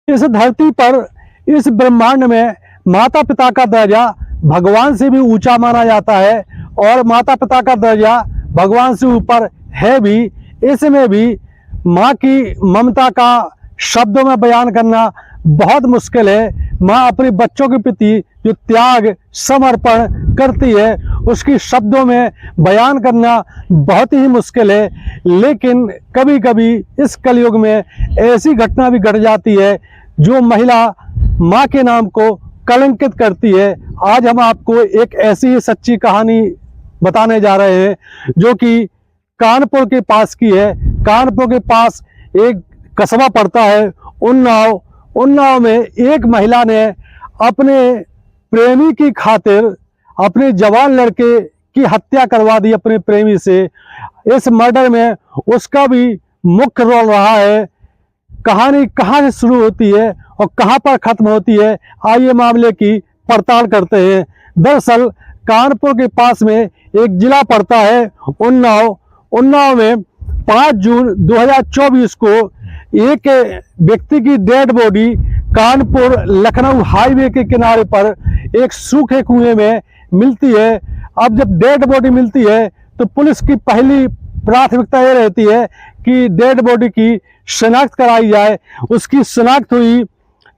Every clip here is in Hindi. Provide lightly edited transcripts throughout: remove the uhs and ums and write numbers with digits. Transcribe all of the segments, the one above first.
इस धरती पर, इस ब्रह्मांड में माता पिता का दर्जा भगवान से भी ऊंचा माना जाता है और माता पिता का दर्जा भगवान से ऊपर है भी। इसमें भी माँ की ममता का शब्दों में बयान करना बहुत मुश्किल है। माँ अपने बच्चों के प्रति जो त्याग समर्पण करती है उसकी शब्दों में बयान करना बहुत ही मुश्किल है। लेकिन कभी कभी इस कलयुग में ऐसी घटना भी घट जाती है जो महिला माँ के नाम को कलंकित करती है। आज हम आपको एक ऐसी ही सच्ची कहानी बताने जा रहे हैं जो कि कानपुर के पास की है। कानपुर के पास एक कस्बा पड़ता है उन्नाव। उन्नाव में एक महिला ने अपने प्रेमी की खातिर अपने जवान लड़के की हत्या करवा दी अपने प्रेमी से। इस मर्डर में उसका भी मुख्य रोल रहा है। कहानी कहाँ से शुरू होती है और कहाँ पर खत्म होती है, आइए मामले की पड़ताल करते हैं। दरअसल कानपुर के पास में एक जिला पड़ता है उन्नाव। उन्नाव में 5 जून 2024 को एक व्यक्ति की dead body Kanpur Lucknow highway के किनारे पर एक सूखे कुएं में मिलती है। अब जब डेड बॉडी मिलती है तो पुलिस की पहली प्राथमिकता ये रहती है कि डेड बॉडी की शिनाख्त कराई जाए। उसकी शिनाख्त हुई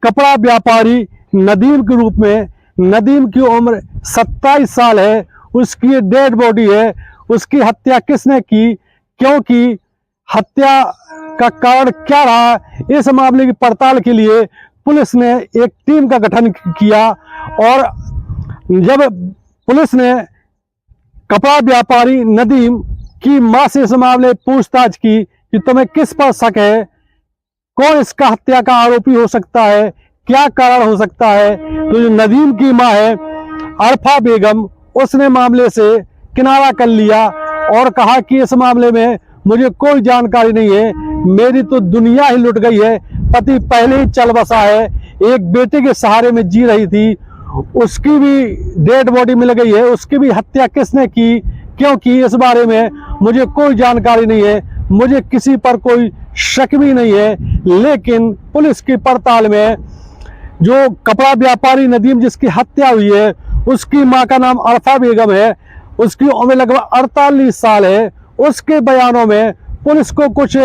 कपड़ा व्यापारी नदीम के रूप में। नदीम की उम्र 27 साल है। उसकी डेड बॉडी है। उसकी हत्या किसने की, क्योंकि हत्या का कारण क्या रहा, इस मामले की पड़ताल के लिए पुलिस ने एक टीम का गठन किया। और जब पुलिस ने कपड़ा व्यापारी नदीम की मां से इस मामले पूछताछ की कि तुम्हें किस पर शक है, कौन इसका हत्या का आरोपी हो सकता है, क्या कारण हो सकता है, तो जो नदीम की मां है अरफा बेगम, उसने मामले से किनारा कर लिया और कहा कि इस मामले में मुझे कोई जानकारी नहीं है, मेरी तो दुनिया ही लुट गई है। पति पहले ही चल बसा है, एक बेटे के सहारे में जी रही थी, उसकी भी डेड बॉडी मिल गई है, उसकी भी हत्या किसने की, क्योंकि इस बारे में मुझे कोई जानकारी नहीं है, मुझे किसी पर कोई शक भी नहीं है। लेकिन पुलिस की पड़ताल में जो कपड़ा व्यापारी नदीम जिसकी हत्या हुई है उसकी मां का नाम अरफा बेगम है, उसकी उम्र लगभग 48 साल है। उसके बयानों में पुलिस को कुछ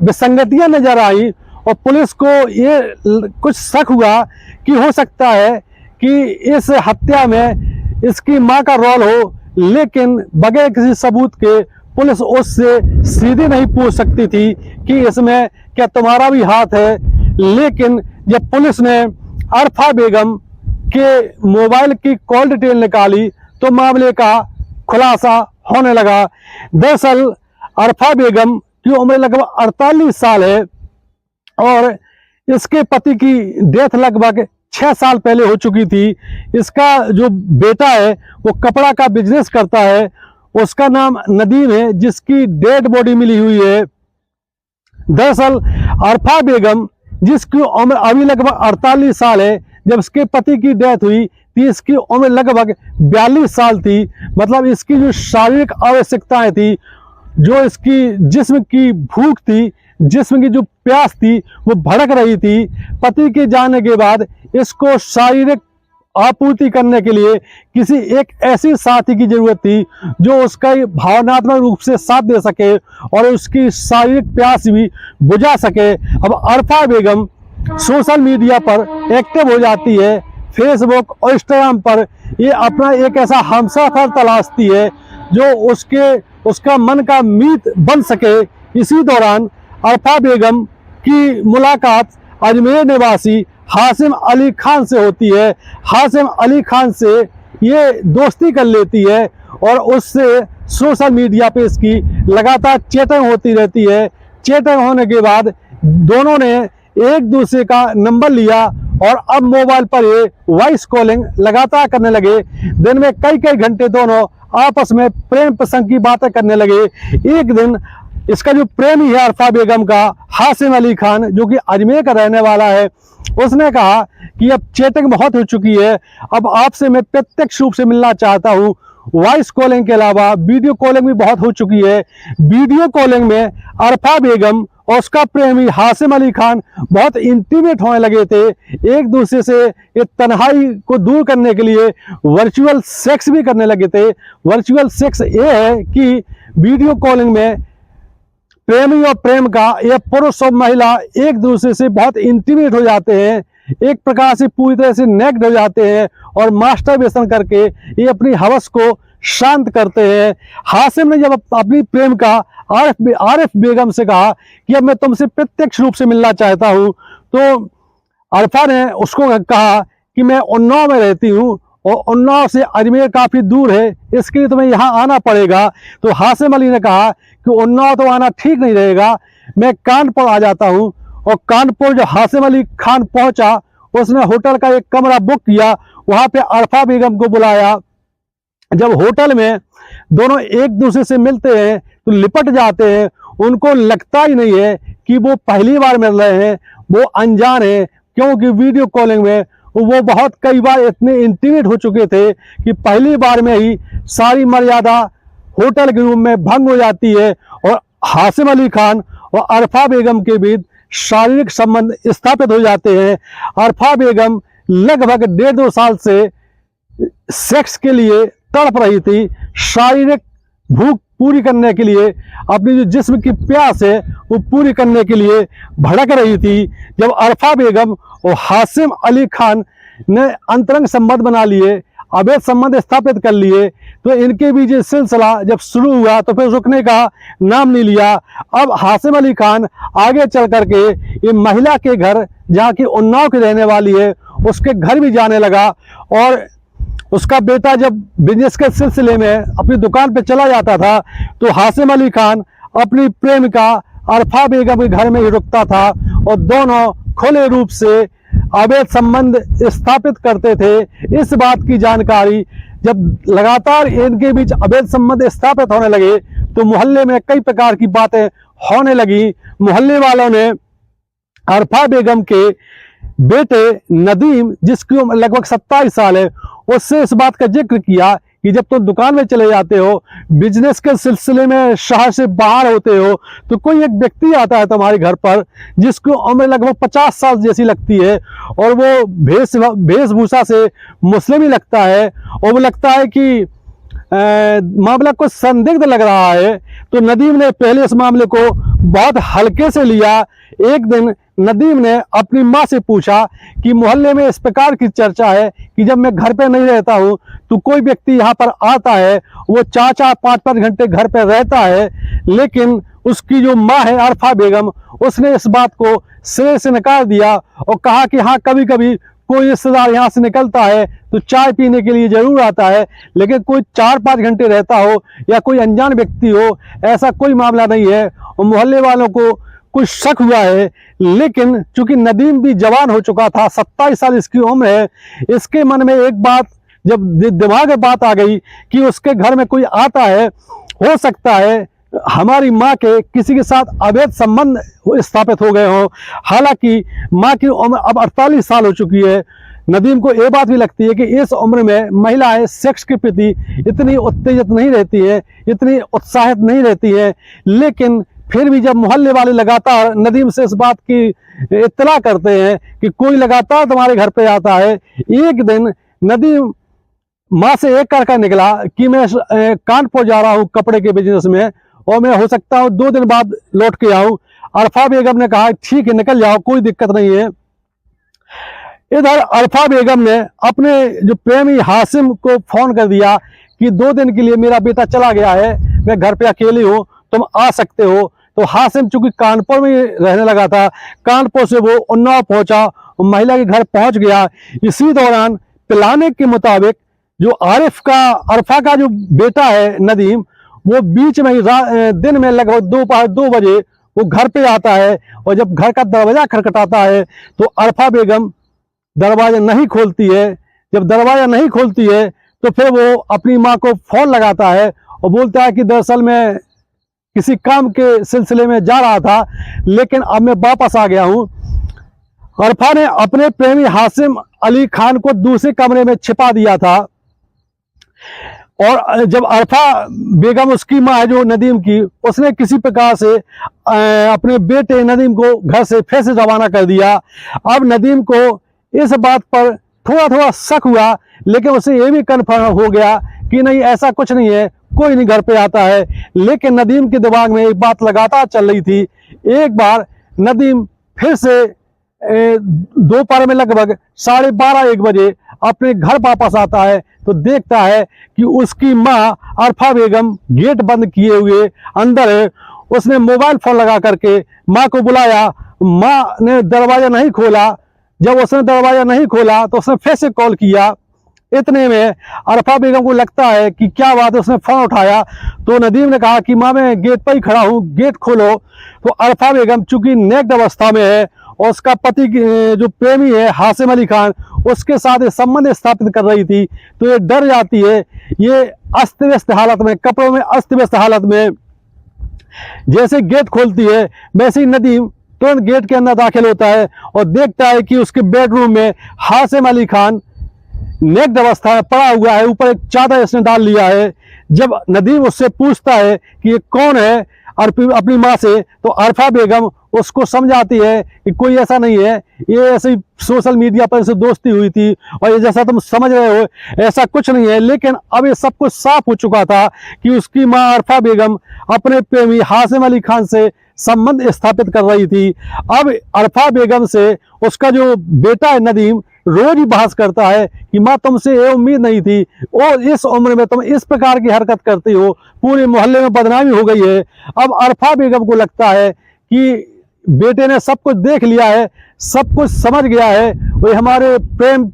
विसंगतियां नजर आई और पुलिस को ये कुछ शक हुआ कि हो सकता है कि इस हत्या में इसकी मां का रोल हो। लेकिन बगैर किसी सबूत के पुलिस उससे सीधे नहीं पूछ सकती थी कि इसमें क्या तुम्हारा भी हाथ है। लेकिन जब पुलिस ने अरफा बेगम के मोबाइल की कॉल डिटेल निकाली तो मामले का खुलासा होने लगा। दरअसल अरफा बेगम की उम्र लगभग 48 साल है और इसके पति की डेथ लगभग 6 साल पहले हो चुकी थी। इसका जो बेटा है वो कपड़ा का बिजनेस करता है, उसका नाम नदीम है, जिसकी डेड बॉडी मिली हुई है। दरअसल अरफा बेगम जिसकी उम्र अभी लगभग 48 साल है, जब इसके पति की डेथ हुई तो इसकी उम्र लगभग 42 साल थी। मतलब इसकी जो शारीरिक आवश्यकताएं थी, जो इसकी जिस्म की भूख थी, जिस्म की जो प्यास थी वो भड़क रही थी। पति के जाने के बाद इसको शारीरिक आपूर्ति करने के लिए किसी एक ऐसी साथी की जरूरत थी जो उसका भावनात्मक रूप से साथ दे सके और उसकी शारीरिक प्यास भी बुझा सके। अब अरफा बेगम सोशल मीडिया पर एक्टिव हो जाती है, फेसबुक और इंस्टाग्राम पर ये अपना एक ऐसा हमसफर तलाशती है जो उसका मन का मीत बन सके। इसी दौरान अरफा बेगम की मुलाकात अजमेर निवासी हाशिम अली खान से होती है। हाशिम अली खान से ये दोस्ती कर लेती है और उससे सोशल मीडिया पे इसकी लगातार चैटिंग होती रहती है। चैटिंग होने के बाद दोनों ने एक दूसरे का नंबर लिया और अब मोबाइल पर ये वॉइस कॉलिंग लगातार करने लगे। दिन में कई कई घंटे दोनों आपस में प्रेम प्रसंग की बातें करने लगे। एक दिन इसका जो प्रेमी है अरफा बेगम का, हाशिम अली खान, जो कि अजमेर का रहने वाला है, उसने कहा कि अब चैटिंग बहुत हो चुकी है, अब आपसे मैं प्रत्यक्ष रूप से मिलना चाहता हूँ। वॉइस कॉलिंग के अलावा वीडियो कॉलिंग भी बहुत हो चुकी है। वीडियो कॉलिंग में अरफा बेगम और उसका प्रेमी हाशिम अली खान बहुत इंटीमेट होने लगे थे। एक दूसरे से ये तन्हाई को दूर करने के लिए वर्चुअल सेक्स भी करने लगे थे। वर्चुअल सेक्स ये है कि वीडियो कॉलिंग में प्रेमी और प्रेम का यह पुरुष और महिला एक दूसरे से बहुत इंटीमेट हो जाते हैं, एक प्रकार से पूरी तरह से नेक्ड हो जाते हैं और मास्टरबेशन करके ये अपनी हवस को शांत करते हैं। हाशिम ने जब अपनी प्रेम का आरिफ बेगम से कहा कि अब मैं तुमसे प्रत्यक्ष रूप से मिलना चाहता हूं, तो अरफा ने उसको कहा कि मैं उन्नाव में रहती हूं और उन्नाव से अजमेर काफ़ी दूर है, इसके लिए तुम्हें यहाँ आना पड़ेगा। तो हाशिम अली ने कहा कि उन्नाव तो आना ठीक नहीं रहेगा, मैं कानपुर आ जाता हूँ। और कानपुर जब हाशिम अली खान पहुंचा, उसने होटल का एक कमरा बुक किया, वहाँ पे अरफा बेगम को बुलाया। जब होटल में दोनों एक दूसरे से मिलते हैं तो लिपट जाते हैं, उनको लगता ही नहीं है कि वो पहली बार मिल रहे हैं, वो अनजान है, क्योंकि वीडियो कॉलिंग में वो बहुत कई बार इतने इंटीमेट हो चुके थे कि पहली बार में ही सारी मर्यादा होटल के रूम में भंग हो जाती है और हाशिम अली खान और अरफा बेगम के बीच शारीरिक संबंध स्थापित हो जाते हैं। अरफा बेगम लगभग 1.5-2 साल से सेक्स के लिए तड़प रही थी, शारीरिक भूख पूरी करने के लिए, अपनी जो जिस्म की प्यास है वो पूरी करने के लिए भड़क रही थी। जब अरफा बेगम और हाशिम अली खान ने अंतरंग संबंध बना लिए, अवैध संबंध स्थापित कर लिए, तो इनके बीच ये सिलसिला जब शुरू हुआ तो फिर रुकने का नाम नहीं लिया। अब हाशिम अली खान आगे चल करके ये महिला के घर, जहाँ की उन्नाव की रहने वाली है, उसके घर भी जाने लगा। और उसका बेटा जब बिजनेस के सिलसिले में अपनी दुकान पे चला जाता था तो हाशिम अली खान अपनी प्रेमिका अरफा बेगम के घर में ही रुकता था और दोनों खुले रूप से अवैध संबंध स्थापित करते थे। इस बात की जानकारी जब लगातार इनके बीच अवैध संबंध स्थापित होने लगे तो मोहल्ले में कई प्रकार की बातें होने लगी। मोहल्ले वालों ने अरफा बेगम के बेटे नदीम, जिसकी उम्र लगभग 27 साल है, उससे इस बात का जिक्र किया कि जब तुम दुकान में चले जाते हो, बिजनेस के सिलसिले में शहर से बाहर होते हो, तो कोई एक व्यक्ति आता है तुम्हारे घर पर जिसकी उम्र लगभग 50 साल जैसी लगती है और वो वेशभूषा से मुस्लिम ही लगता है और वो लगता है कि मामला कुछ संदिग्ध लग रहा है। तो नदीम ने पहले इस मामले को बहुत हल्के से लिया। एक दिन नदीम ने अपनी माँ से पूछा कि मोहल्ले में इस प्रकार की चर्चा है कि जब मैं घर पे नहीं रहता हूँ तो कोई व्यक्ति यहाँ पर आता है, वो 4-4, 5-5 घंटे घर पे रहता है, लेकिन उसकी जो माँ है अरफा बेगम, उसने इस बात को सिरे से नकार दिया और कहा कि हाँ, कभी कभी कोई रिश्तेदार यहाँ से निकलता है तो चाय पीने के लिए जरूर आता है, लेकिन कोई 4-5 घंटे रहता हो या कोई अनजान व्यक्ति हो, ऐसा कोई मामला नहीं है। और मोहल्ले वालों को कुछ शक हुआ है, लेकिन चूंकि नदीम भी जवान हो चुका था, 27 साल इसकी उम्र है, इसके मन में एक बात जब दिमाग में बात आ गई कि उसके घर में कोई आता है, हो सकता है हमारी माँ के किसी के साथ अवैध संबंध स्थापित हो गए हों। हालांकि माँ की उम्र अब 48 साल हो चुकी है। नदीम को ये बात भी लगती है कि इस उम्र में महिलाएं सेक्स के प्रति इतनी उत्तेजित नहीं रहती है, इतनी उत्साहित नहीं रहती है, लेकिन फिर भी जब मोहल्ले वाले लगातार नदीम से इस बात की इत्तला करते हैं कि कोई लगातार तुम्हारे घर पे आता है, एक दिन नदीम माँ से एक करके निकला कि मैं कानपुर जा रहा हूँ कपड़े के बिजनेस में और मैं हो सकता हूँ 2 दिन बाद लौट के आऊँ। अरफा बेगम ने कहा ठीक है, निकल जाओ, कोई दिक्कत नहीं है। इधर अरफा बेगम ने अपने जो प्रेमी हाशिम को फोन कर दिया कि 2 दिन के लिए मेरा बेटा चला गया है, मैं घर पे अकेली हूँ, तुम आ सकते हो। तो हाशिम चूंकि कानपुर में रहने लगा था, कानपुर से वो उन्नाव पहुंचा, महिला के घर पहुंच गया। इसी दौरान प्लाने के मुताबिक जो अरफा का जो बेटा है नदीम, वो बीच में दिन में लगभग दोपहर 2 बजे वो घर पे आता है और जब घर का दरवाजा खटखटाता है तो अरफा बेगम दरवाजा नहीं खोलती है। जब दरवाजा नहीं खोलती है तो फिर वो अपनी माँ को फोन लगाता है और बोलता है कि दरअसल मैं किसी काम के सिलसिले में जा रहा था, लेकिन अब मैं वापस आ गया हूँ। अरफा ने अपने प्रेमी हाशिम अली खान को दूसरे कमरे में छिपा दिया था। और जब अरफा बेगम उसकी माँ है जो नदीम की, उसने किसी प्रकार से अपने बेटे नदीम को घर से फिर से रवाना कर दिया। अब नदीम को इस बात पर थोड़ा थोड़ा शक हुआ, लेकिन उसे ये भी कन्फर्म हो गया कि नहीं, ऐसा कुछ नहीं है, कोई नहीं घर पे आता है। लेकिन नदीम के दिमाग में एक बात लगातार चल रही थी। एक बार नदीम फिर से दोपहर में लगभग 12:30-1 बजे अपने घर वापस आता है तो देखता है कि उसकी माँ अरफा बेगम गेट बंद किए हुए अंदर है। उसने मोबाइल फोन लगा करके माँ को बुलाया, माँ ने दरवाजा नहीं खोला। जब उसने दरवाजा नहीं खोला तो उसने फिर से कॉल किया। इतने में अरफा बेगम को लगता है कि क्या बात है, उसने फोन उठाया तो नदीम ने कहा कि माँ मैं गेट पर ही खड़ा हूँ, गेट खोलो। तो अरफा बेगम चूंकि नेक्ड अवस्था में है और उसका पति जो प्रेमी है हासिम अली खान, उसके साथ संबंध स्थापित कर रही थी, तो ये डर जाती है। ये अस्त व्यस्त हालत में, कपड़ों में अस्त व्यस्त हालत में जैसे गेट खोलती है, वैसे ही नदीम तुरंत गेट के अंदर दाखिल होता है और देखता है कि उसके बेडरूम में हासिम अली खान नेक्ड अवस्था में पड़ा हुआ है, ऊपर एक चादर इसने डाल लिया है। जब नदीम उससे पूछता है कि ये कौन है अपनी माँ से, तो अरफा बेगम उसको समझाती है कि कोई ऐसा नहीं है, ये ऐसे ही सोशल मीडिया पर इसे दोस्ती हुई थी और ये जैसा तुम समझ रहे हो ऐसा कुछ नहीं है। लेकिन अब ये सब कुछ साफ हो चुका था कि उसकी माँ अरफा बेगम अपने प्रेमी हासिम अली खान से संबंध स्थापित कर रही थी। अब अरफा बेगम से उसका जो बेटा है नदीम रोज ही बहस करता है कि माँ तुमसे ये उम्मीद नहीं थी और इस उम्र में तुम इस प्रकार की हरकत करती हो, पूरे मोहल्ले में बदनामी हो गई है। अब अरफा बेगम को लगता है कि बेटे ने सब कुछ देख लिया है, सब कुछ समझ गया है, वो हमारे प्रेम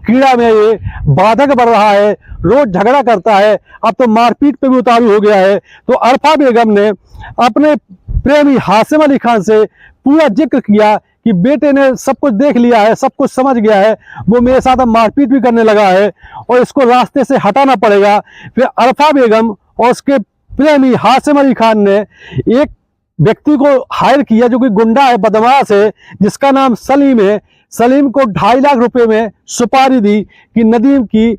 कीड़ा में ये बाधक बढ़ रहा है, रोज झगड़ा करता है, अब तो मारपीट पे भी उतारू हो गया है। तो अरफा बेगम ने अपने प्रेमी हासिम अली खान से पूरा जिक्र किया कि बेटे ने सब कुछ देख लिया है, सब कुछ समझ गया है, वो मेरे साथ अब मारपीट भी करने लगा है और इसको रास्ते से हटाना पड़ेगा। फिर अरफा बेगम और उसके प्रेमी हासिम अली खान ने एक व्यक्ति को हायर किया जो कि गुंडा है, बदमाश है, जिसका नाम सलीम है। सलीम को 2.5 लाख रुपए में सुपारी दी कि नदीम की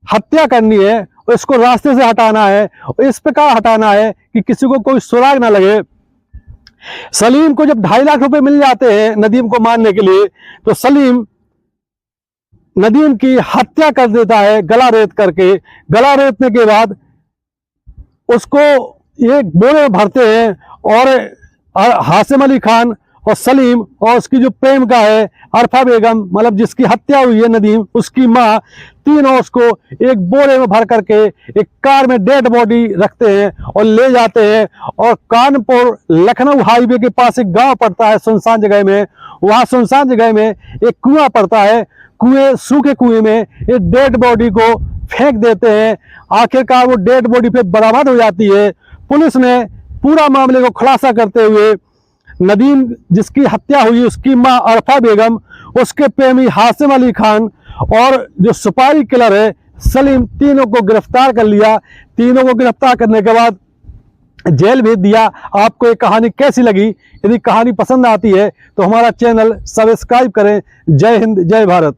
हत्या करनी है और इसको रास्ते से हटाना है और इस प्रकार हटाना है कि किसी को कोई सुराग ना लगे। सलीम को जब 2.5 लाख रुपए मिल जाते हैं नदीम को मारने के लिए, तो सलीम नदीम की हत्या कर देता है गला रेत करके। गला रेतने के बाद उसको एक बोरे में भरते हैं और हासिम अली खान और सलीम और उसकी जो प्रेमिका है अरफा बेगम, मतलब जिसकी हत्या हुई है नदीम, उसकी माँ, तीनों उसको एक बोरे में भर करके एक कार में डेड बॉडी रखते हैं और ले जाते हैं। और कानपुर लखनऊ हाईवे के पास एक गांव पड़ता है सुनसान जगह में, वहां सुनसान जगह में एक कुआं पड़ता है, सूखे कुएं में एक डेड बॉडी को फेंक देते हैं। आखिरकार वो डेड बॉडी पे बरामद हो जाती है। पुलिस ने पूरा मामले को खुलासा करते हुए नदीम जिसकी हत्या हुई, उसकी मां अरफा बेगम, उसके प्रेमी हासिम अली खान और जो सुपारी किलर है सलीम, तीनों को गिरफ्तार कर लिया। तीनों को गिरफ्तार करने के बाद जेल भेज दिया। आपको ये कहानी कैसी लगी? यदि कहानी पसंद आती है तो हमारा चैनल सब्सक्राइब करें। जय हिंद, जय भारत।